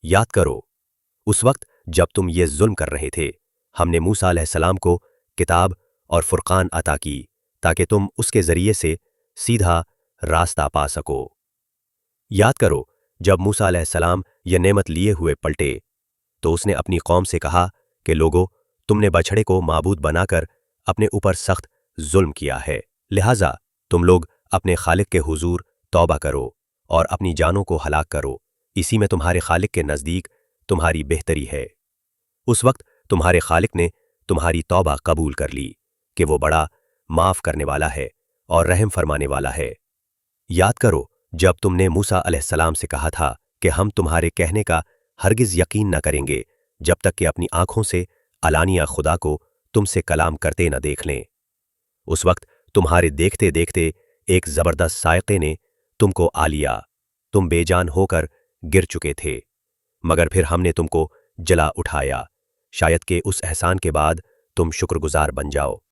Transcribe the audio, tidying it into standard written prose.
याद करो उस वक्त जब तुम ये जुल्म कर रहे थे, हमने मूसा अलैहिस्सलाम को किताब और फुरकान अता की ताकि तुम उसके जरिए से सीधा रास्ता पा सको। याद करो जब मूसा अलैहिस्सलाम यह नेमत लिए हुए पलटे तो उसने अपनी कौम से कहा कि लोगों, तुमने बछड़े को माबूद बनाकर अपने ऊपर सख्त जुल्म किया है, लिहाजा तुम लोग अपने खालिक के हुजूर तौबा करो और अपनी जानों को हलाक करो, इसी में तुम्हारे खालिक के नज़दीक तुम्हारी बेहतरी है। उस वक्त तुम्हारे खालिक ने तुम्हारी तौबा कबूल कर ली कि वो बड़ा माफ करने वाला है और रहम फरमाने वाला है। याद करो जब तुमने मूसा अलैहिस्सलाम से कहा था कि हम तुम्हारे कहने का हरगिज यकीन न करेंगे जब तक कि अपनी आंखों से अलानिया खुदा को तुमसे कलाम करते न देख लें। उस वक्त तुम्हारे देखते देखते एक जबरदस्त सायक़े ने तुमको आ लिया, तुम बेजान होकर गिर चुके थे, मगर फिर हमने तुमको जला उठाया, शायद कि उस एहसान के बाद तुम शुक्रगुजार बन जाओ।